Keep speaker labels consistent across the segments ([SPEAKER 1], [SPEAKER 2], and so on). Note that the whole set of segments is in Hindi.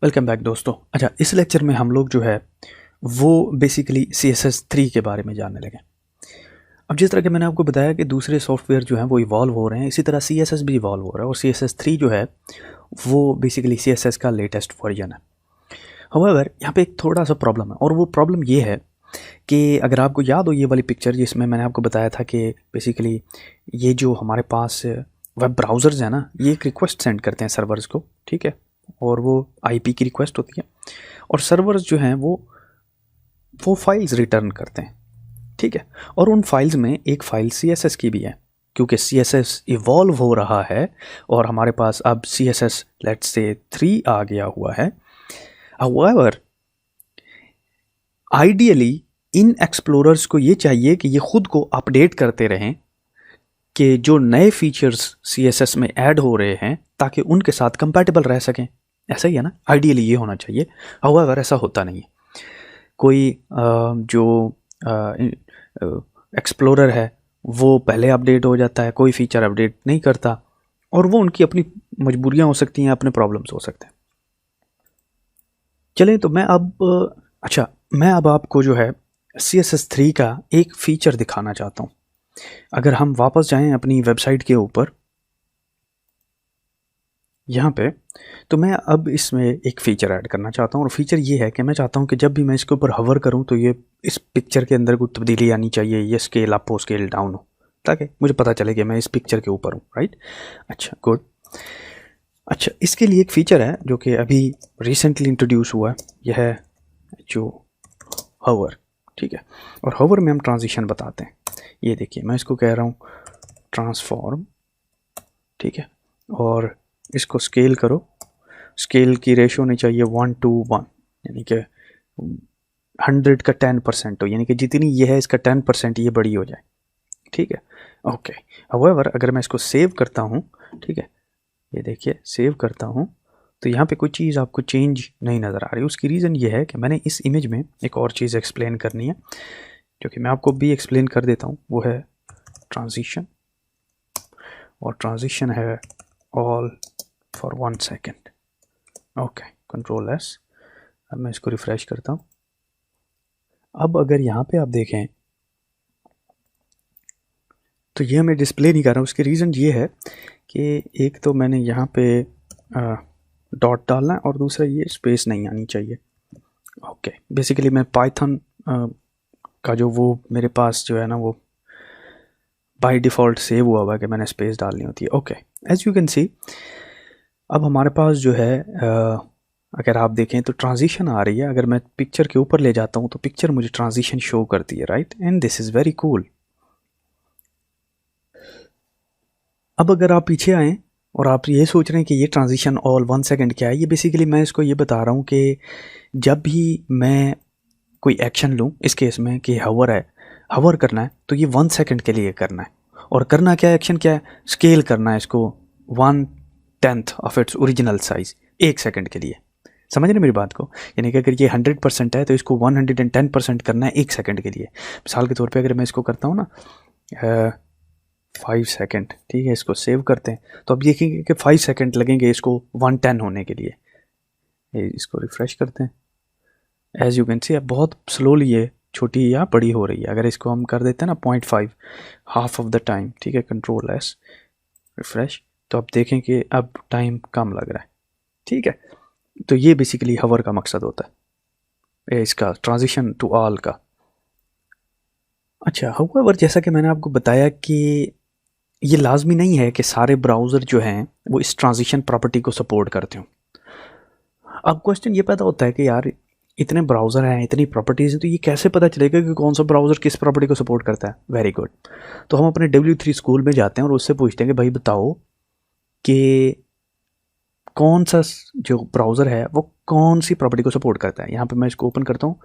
[SPEAKER 1] वेलकम बैक दोस्तों। अच्छा, इस लेक्चर में हम लोग जो है वो बेसिकली CSS3 के बारे में जानने लगे। अब जिस तरह के मैंने आपको बताया कि दूसरे सॉफ्टवेयर जो हैं वो इवॉल्व हो रहे हैं, इसी तरह CSS भी इवॉल्व हो रहा है और CSS3 जो है वो बेसिकली CSS का लेटेस्ट वर्जन है। हाउएवर यहाँ पे एक थोड़ा सा प्रॉब्लम है और वो प्रॉब्लम ये है कि अगर आपको याद हो ये वाली पिक्चर जिसमें मैंने आपको बताया था कि बेसिकली ये जो हमारे पास वेब ब्राउज़र्स हैं ना, ये एक रिक्वेस्ट सेंड करते हैं सर्वर्स को, ठीक है, और वो IP की रिक्वेस्ट होती है और सर्वर्स जो हैं वो फाइल्स रिटर्न करते हैं, ठीक है। और उन फाइल्स में एक फ़ाइल CSS की भी है, क्योंकि CSS इवॉल्व हो रहा है और हमारे पास अब CSS लेट्स से 3 आ गया हुआ है। हाउएवर आइडियली इन एक्सप्लोरर्स को ये चाहिए कि ये खुद को अपडेट करते रहें कि जो नए फीचर्स CSS में ऐड हो रहे हैं ताकि उनके साथ कंपैटिबल रह सकें। ऐसा ही है ना, आइडियली ये होना चाहिए। हाउएवर ऐसा होता नहीं है। कोई जो एक्सप्लोरर है वो पहले अपडेट हो जाता है, कोई फीचर अपडेट नहीं करता और वो उनकी अपनी मजबूरियां हो सकती हैं, अपने प्रॉब्लम्स हो सकते हैं। चलें तो मैं अब आपको जो है CSS3 का एक फ़ीचर दिखाना चाहता हूँ। अगर हम वापस जाएं अपनी वेबसाइट के ऊपर यहाँ पे, तो मैं अब इसमें एक फ़ीचर ऐड करना चाहता हूँ और फीचर ये है कि मैं चाहता हूँ कि जब भी मैं इसके ऊपर हवर करूँ तो ये इस पिक्चर के अंदर कोई तब्दीली आनी चाहिए, ये स्केल अप हो स्केल डाउन हो, ताकि मुझे पता चले कि मैं इस पिक्चर के ऊपर हूँ, राइट। अच्छा, गुड। अच्छा, इसके लिए एक फ़ीचर है जो कि अभी रिसेंटली इंट्रोड्यूस हुआ है, यह है जो हवर, ठीक है। और हवर में हम ट्रांजिशन बताते हैं। ये देखिए, मैं इसको कह रहा हूँ ट्रांसफॉर्म, ठीक है, और इसको स्केल करो। स्केल की रेशो नहीं चाहिए 1:1, यानी कि 100 का 10% हो, यानी कि जितनी ये है इसका 10% ये बड़ी हो जाए, ठीक है, ओके। हाउएवर अगर मैं इसको सेव करता हूँ, ठीक है, ये देखिए सेव करता हूँ तो यहाँ पे कोई चीज़ आपको चेंज नहीं नज़र आ रही। उसकी रीज़न ये है कि मैंने इस इमेज में एक और चीज़ एक्सप्लेन करनी है, जो कि मैं आपको भी एक्सप्लेन कर देता हूँ। वो है ट्रांजिशन, और ट्रांजिशन है all for 1 second, okay, Ctrl+S। अब मैं इसको रिफ़्रेश करता हूँ। अब अगर यहाँ पे आप देखें तो ये हमें डिस्प्ले नहीं कर रहा। उसकी रीज़न ये है कि एक तो मैंने यहाँ पे डॉट डालना है और दूसरा ये स्पेस नहीं आनी चाहिए, ओके। बेसिकली मैं पाइथन का जो वो मेरे पास जो है ना वो बाय डिफ़ॉल्ट सेव हुआ हुआ है कि मैंने स्पेस डालनी होती है, okay. As you can see अब हमारे पास जो है अगर आप देखें तो ट्रांजिशन आ रही है। अगर मैं पिक्चर के ऊपर ले जाता हूँ तो पिक्चर मुझे ट्रांजिशन शो करती है, right, and this is very cool. अब अगर आप पीछे आएँ और आप ये सोच रहे हैं कि ये ट्रांजिशन ऑल 1 सेकेंड क्या है, ये बेसिकली मैं इसको ये बता रहा हूँ कि जब भी मैं कोई एक्शन लूँ, इस केस में कि हवर है, हवर करना है तो ये 1 सेकेंड के लिए करना है। और करना क्या है, एक्शन क्या है, स्केल करना है इसको 1/10 of its original size 1 second के लिए। समझ रहे मेरी बात को, यानी कि अगर ये 100% है तो इसको 110% करना है 1 सेकेंड के लिए। मिसाल के तौर पे अगर मैं इसको करता हूँ ना 5 सेकेंड, ठीक है, इसको सेव करते हैं तो अब देखेंगे कि 5 सेकेंड लगेंगे इसको 110 होने के लिए। इसको रिफ़्रेश करते हैं। एज यू कैन सी अब बहुत स्लोली ये छोटी या बड़ी हो रही है। अगर इसको हम कर देते हैं ना 0.5, हाफ ऑफ द टाइम, ठीक है, Ctrl+S, रिफ़्रेश, तो आप देखें कि अब टाइम कम लग रहा है, ठीक है। तो ये बेसिकली हवर का मकसद होता है, इसका ट्रांजिशन टू ऑल का। अच्छा, हाउएवर जैसा कि मैंने आपको बताया कि ये लाजमी नहीं है कि सारे ब्राउज़र जो हैं वो इस ट्रांजिशन प्रॉपर्टी को सपोर्ट करते हों। अब क्वेश्चन ये पैदा होता है कि यार इतने ब्राउज़र हैं, इतनी प्रॉपर्टीज़ हैं, तो ये कैसे पता चलेगा कि कौन सा ब्राउज़र किस प्रॉपर्टी को सपोर्ट करता है। Very good. तो हम अपने W3 स्कूल में जाते हैं और उससे पूछते हैं कि भाई बताओ कि कौन सा जो ब्राउज़र है वो कौन सी प्रॉपर्टी को सपोर्ट करता है। यहाँ पे मैं इसको ओपन करता हूँ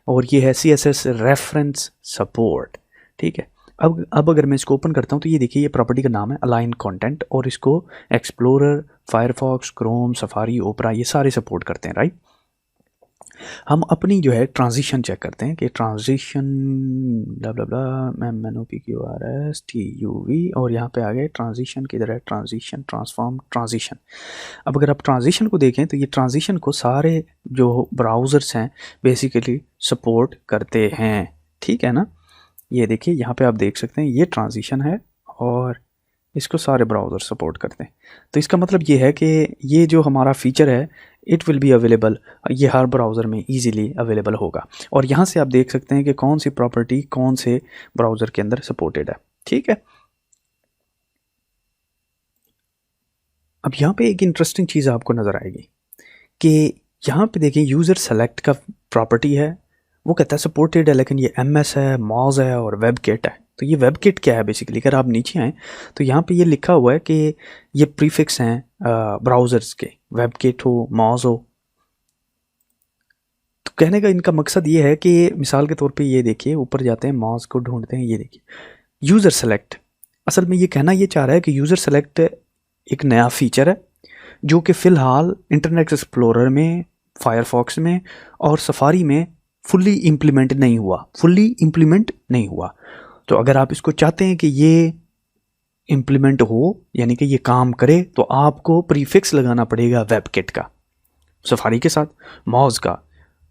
[SPEAKER 1] और ये है CSS रेफरेंस सपोर्ट, ठीक है। अब अगर मैं इसको ओपन करता हूँ तो ये देखिए ये प्रॉपर्टी का नाम है अलाइन कंटेंट और इसको एक्सप्लोरर, फायरफॉक्स, क्रोम, सफारी, ओपरा ये सारे सपोर्ट करते हैं, राइट। हम अपनी जो है ट्रांजिशन चेक करते हैं कि ट्रांजिशन ब्ला ब्ला ब्ला MNOPQRSTUV और यहाँ पे आ गए ट्रांजिशन किधर है, ट्रांजिशन ट्रांसफॉर्म ट्रांजिशन। अब अगर आप ट्रांजिशन को देखें तो ये ट्रांजिशन को सारे जो ब्राउज़र्स हैं बेसिकली सपोर्ट करते हैं, ठीक है ना। ये देखिए यहाँ पे आप देख सकते हैं ये ट्रांजिशन है और इसको सारे ब्राउज़र सपोर्ट करते हैं। तो इसका मतलब ये है कि ये जो हमारा फीचर है इट विल बी अवेलेबल, ये हर ब्राउज़र में इजीली अवेलेबल होगा। और यहाँ से आप देख सकते हैं कि कौन सी प्रॉपर्टी कौन से ब्राउज़र के अंदर सपोर्टेड है, ठीक है। अब यहाँ पे एक इंटरेस्टिंग चीज़ आपको नज़र आएगी कि यहाँ पे देखिए यूज़र सेलेक्ट का प्रॉपर्टी है, वो कहता है सपोर्टेड है, लेकिन ये MS है, मॉज है और वेबकिट है। तो ये वेबकिट क्या है बेसिकली, अगर आप नीचे आएँ तो यहाँ पे ये लिखा हुआ है कि ये प्रीफिक्स हैं ब्राउज़र्स के, वेबकिट हो, मॉज हो। तो कहने का इनका मकसद ये है कि मिसाल के तौर पे ये देखिए ऊपर जाते हैं, मॉज को ढूंढते हैं, ये देखिए यूज़र सेलेक्ट। असल में ये कहना ये चाह रहा है कि यूज़र सेलेक्ट एक नया फीचर है जो कि फ़िलहाल इंटरनेट एक्सप्लोरर में, फायरफॉक्स में और सफारी में फुल्ली इम्प्लीमेंट नहीं हुआ। तो अगर आप इसको चाहते हैं कि ये इम्प्लीमेंट हो, यानी कि ये काम करे, तो आपको प्रीफिक्स लगाना पड़ेगा वेबकिट का सफारी के साथ, मॉज का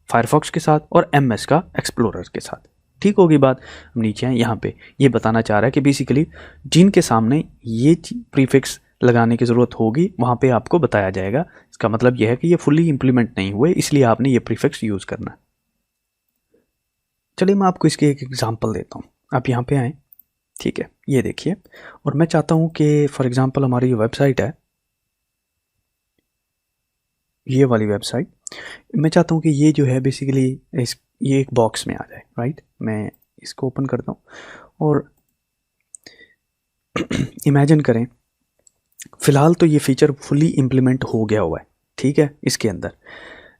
[SPEAKER 1] फायरफॉक्स के साथ और MS का एक्सप्लोरर के साथ। ठीक होगी बात। हम नीचे हैं, यहाँ पे ये बताना चाह रहा है कि बेसिकली जिनके सामने ये प्रीफिक्स लगाने की ज़रूरत होगी वहाँ पे आपको बताया जाएगा। इसका मतलब यह है कि ये फुल्ली इम्प्लीमेंट नहीं हुए, इसलिए आपने ये प्रीफिक्स यूज़ करना है। चलिए मैं आपको इसके एक एग्जांपल देता हूँ। आप यहाँ पे आएँ, ठीक है, ये देखिए, और मैं चाहता हूँ कि फॉर एग्जांपल हमारी ये वेबसाइट है, ये वाली वेबसाइट, मैं चाहता हूँ कि ये जो है बेसिकली ये एक बॉक्स में आ जाए, राइट। मैं इसको ओपन करता हूँ और इमेजिन करें फ़िलहाल तो ये फ़ीचर फुली इम्प्लीमेंट हो गया हुआ है, ठीक है, इसके अंदर।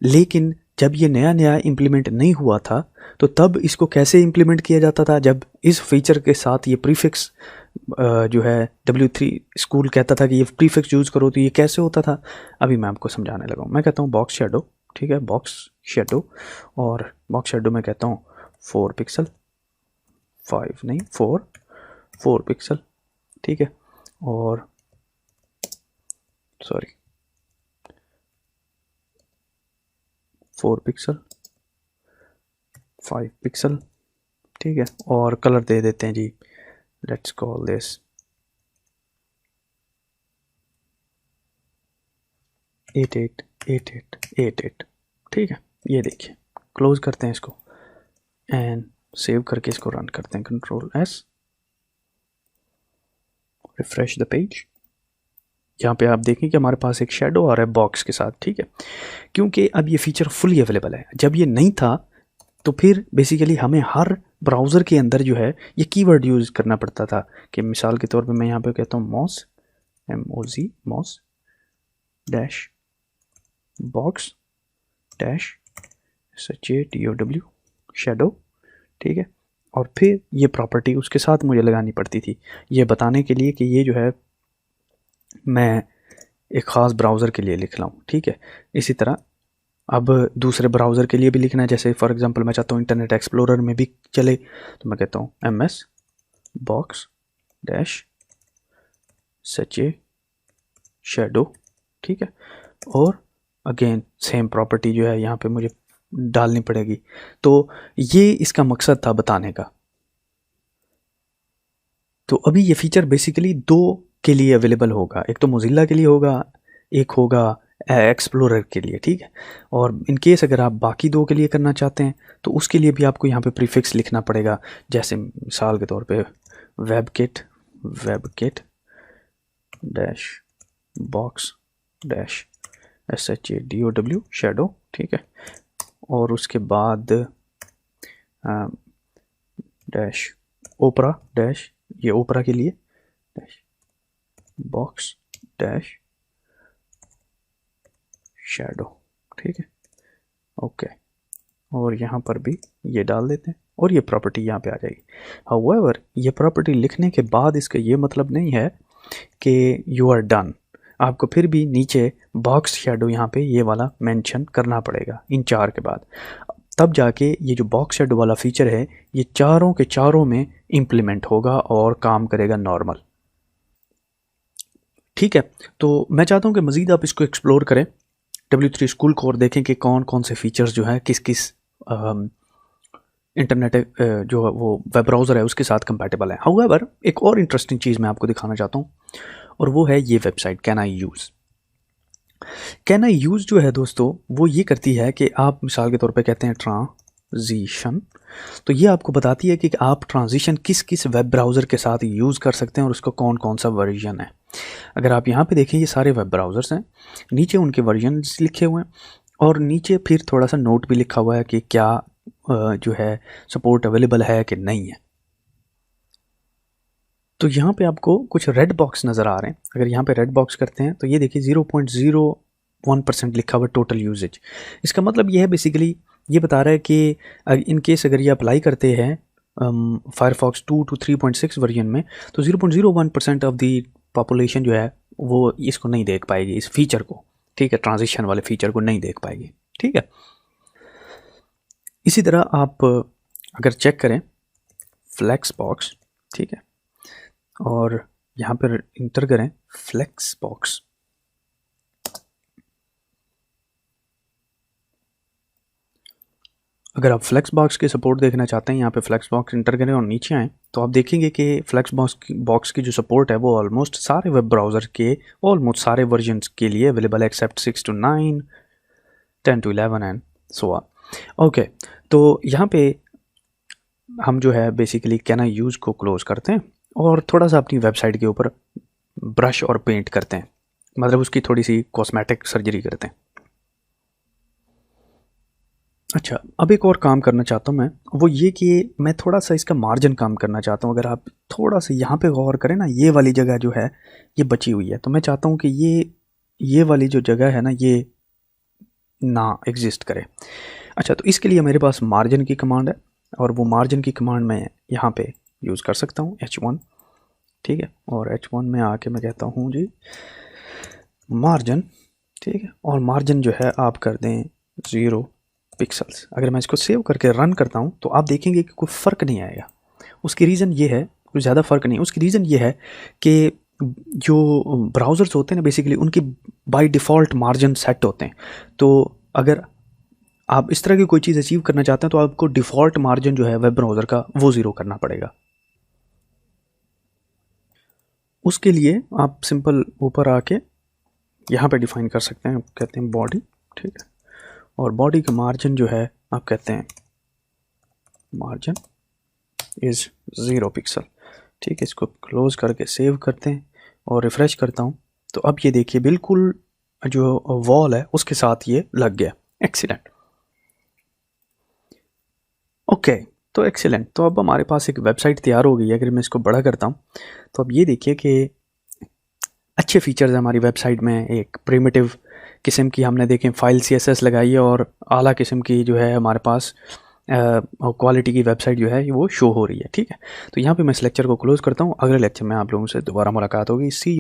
[SPEAKER 1] लेकिन जब ये नया इम्प्लीमेंट नहीं हुआ था तो तब इसको कैसे इम्प्लीमेंट किया जाता था, जब इस फीचर के साथ ये प्रीफिक्स जो है W3 स्कूल कहता था कि ये प्रीफिक्स यूज़ करो, तो ये कैसे होता था अभी मैं आपको समझाने लगा हूँ। मैं कहता हूँ बॉक्स शेडो, ठीक है, बॉक्स शेडो, और बॉक्स शेडो में कहता हूँ 4 पिक्सल, 5 नहीं 4 पिक्सल, ठीक है, और सॉरी 4 पिक्सल, 5 पिक्सल, ठीक है, और कलर दे देते हैं जी, लेट्स कॉल दिस 888888, ठीक है। ये देखिए, क्लोज करते हैं इसको एंड सेव करके इसको रन करते हैं, Ctrl+S, रिफ्रेश द पेज। यहाँ पे आप देखें कि हमारे पास एक शेडो आ रहा है बॉक्स के साथ, ठीक है, क्योंकि अब ये फीचर फुली अवेलेबल है। जब ये नहीं था तो फिर बेसिकली हमें हर ब्राउज़र के अंदर जो है ये कीवर्ड यूज़ करना पड़ता था कि मिसाल के तौर पे मैं यहाँ पे कहता हूँ moz, MOZ, moz dash box dash SHADOW shadow, ठीक है, और फिर ये प्रॉपर्टी उसके साथ मुझे लगानी पड़ती थी ये बताने के लिए कि ये जो है मैं एक ख़ास ब्राउज़र के लिए लिख रहा हूँ, ठीक है। इसी तरह अब दूसरे ब्राउज़र के लिए भी लिखना है, जैसे फॉर एग्जांपल मैं चाहता हूँ इंटरनेट एक्सप्लोरर में भी चले, तो मैं कहता हूँ MS box dash SHA shadow, ठीक है, और अगेन सेम प्रॉपर्टी जो है यहाँ पे मुझे डालनी पड़ेगी। तो ये इसका मकसद था बताने का। तो अभी ये फीचर बेसिकली 2 के लिए अवेलेबल होगा, एक तो मोजिल्ला के लिए होगा, एक होगा एक्सप्लोरर के लिए, ठीक है। और इन केस अगर आप बाकी 2 के लिए करना चाहते हैं तो उसके लिए भी आपको यहाँ पे प्रीफिक्स लिखना पड़ेगा, जैसे मिसाल के तौर पे WebKit dash box dash SHADOW shadow, ठीक है, और उसके बाद डैश ओपरा डैश, ये ओपरा के लिए डैश बॉक्स डैश शेडो, ठीक है, ओके, और यहाँ पर भी ये डाल देते हैं और ये प्रॉपर्टी यहाँ पे आ जाएगी। हाउएवर ये प्रॉपर्टी लिखने के बाद इसका ये मतलब नहीं है कि यू आर डन, आपको फिर भी नीचे बॉक्स शेडो यहाँ पे ये वाला मेंशन करना पड़ेगा इन 4 के बाद, तब जाके ये जो बॉक्स शेडो वाला फीचर है ये चारों के चारों में इम्प्लीमेंट होगा और काम करेगा नॉर्मल। ठीक है, तो मैं चाहता हूँ कि मज़ीद आप इसको एक्सप्लोर करें, W3 स्कूल को, और देखें कि कौन कौन से फीचर्स जो है किस किस इंटरनेट जो वो वेब ब्राउज़र है उसके साथ कंपैटिबल है। हाउएवर एक और इंटरेस्टिंग चीज़ मैं आपको दिखाना चाहता हूँ और वो है ये website can I use. Can I use जो है दोस्तों वो ये करती है कि आप मिसाल के तौर पे कहते हैं ट्रांजिशन, तो ये आपको बताती है कि आप ट्रांजिशन किस किस वेब ब्राउज़र के साथ यूज़ कर सकते हैं और उसका कौन कौन सा वर्जन है। अगर आप यहाँ पे देखें ये सारे वेब ब्राउज़र्स हैं, नीचे उनके वर्जन लिखे हुए हैं और नीचे फिर थोड़ा सा नोट भी लिखा हुआ है कि क्या जो है सपोर्ट अवेलेबल है कि नहीं है। तो यहाँ पे आपको कुछ रेड बॉक्स नज़र आ रहे हैं। अगर यहाँ पे रेड बॉक्स करते हैं तो ये देखिए 0.01% लिखा हुआ टोटल यूजेज। इसका मतलब ये है बेसिकली ये बता रहा है कि इन केस अगर ये अप्लाई करते हैं फायरफॉक्स 2 to 3.6 वर्जन में तो 0.01% ऑफ दी पॉपुलेशन जो है वो इसको नहीं देख पाएगी, इस फीचर को। ठीक है, ट्रांजिशन वाले फीचर को नहीं देख पाएगी। ठीक है, इसी तरह आप अगर चेक करें फ्लेक्स बॉक्स, ठीक है, और यहाँ पर इंटर करें फ्लेक्स बॉक्स, अगर आप फ्लेक्स बॉक्स के सपोर्ट देखना चाहते हैं यहाँ पे फ्लेक्स बॉक्स इंटर करें और नीचे आएँ तो आप देखेंगे कि फ्लेक्स बॉक्स की जो सपोर्ट है वो ऑलमोस्ट सारे वेब ब्राउज़र के ऑलमोस्ट सारे वर्जन्स के लिए अवेलेबल है except 6 to 9, 10 to 11 and so on. Okay, तो यहाँ पे हम जो है बेसिकली कैन आई यूज़ को क्लोज करते हैं और थोड़ा सा अपनी वेबसाइट के ऊपर ब्रश और पेंट करते हैं, मतलब उसकी थोड़ी सी कॉस्मेटिक सर्जरी करते हैं। अच्छा, अब एक और काम करना चाहता हूँ मैं, वो ये कि मैं थोड़ा सा इसका मार्जिन काम करना चाहता हूँ। अगर आप थोड़ा सा यहाँ पे गौर करें ना, ये वाली जगह जो है ये बची हुई है, तो मैं चाहता हूँ कि ये वाली जो जगह है ना ये ना एग्जिस्ट करे। अच्छा, तो इसके लिए मेरे पास मार्जिन की कमांड है और वो मार्जिन की कमांड मैं यहाँ पे यूज़ कर सकता हूँ H1। ठीक है, और H1 में आके मैं कहता हूँ जी मार्जिन, ठीक है, और मार्जिन जो है आप कर दें 0 पिक्सल्स। अगर मैं इसको सेव करके रन करता हूँ तो आप देखेंगे कि कोई फ़र्क नहीं आएगा। उसकी रीज़न ये है, कोई ज़्यादा फ़र्क नहीं, उसकी रीज़न ये है कि जो ब्राउज़र्स होते हैं ना बेसिकली उनकी बाय डिफ़ॉल्ट मार्जिन सेट होते हैं। तो अगर आप इस तरह की कोई चीज़ अचीव करना चाहते हैं तो आपको डिफ़ॉल्ट मार्जिन जो है वेब ब्राउज़र का वो 0 करना पड़ेगा। उसके लिए आप सिंपल ऊपर आके यहाँ पे डिफ़ाइन कर सकते हैं, कहते हैं बॉडी, ठीक है, और बॉडी का मार्जिन जो है आप कहते हैं मार्जिन इज़ 0 पिक्सल। ठीक है, इसको क्लोज़ करके सेव करते हैं और रिफ़्रेश करता हूँ तो अब ये देखिए बिल्कुल जो वॉल है उसके साथ ये लग गया। एक्सीलेंट, ओके, तो एक्सीलेंट। तो अब हमारे पास एक वेबसाइट तैयार हो गई है। अगर मैं इसको बड़ा करता हूँ तो अब ये देखिए कि अच्छे फीचर्स हैं हमारी वेबसाइट में। एक प्रिमिटिव किस्म की हमने देखें फाइल CSS लगाई है और आला किस्म की जो है हमारे पास क्वालिटी की वेबसाइट जो है वो शो हो रही है। ठीक है, तो यहाँ पे मैं इस लेक्चर को क्लोज़ करता हूँ। अगले लेक्चर में आप लोगों से दोबारा मुलाकात होगी। सी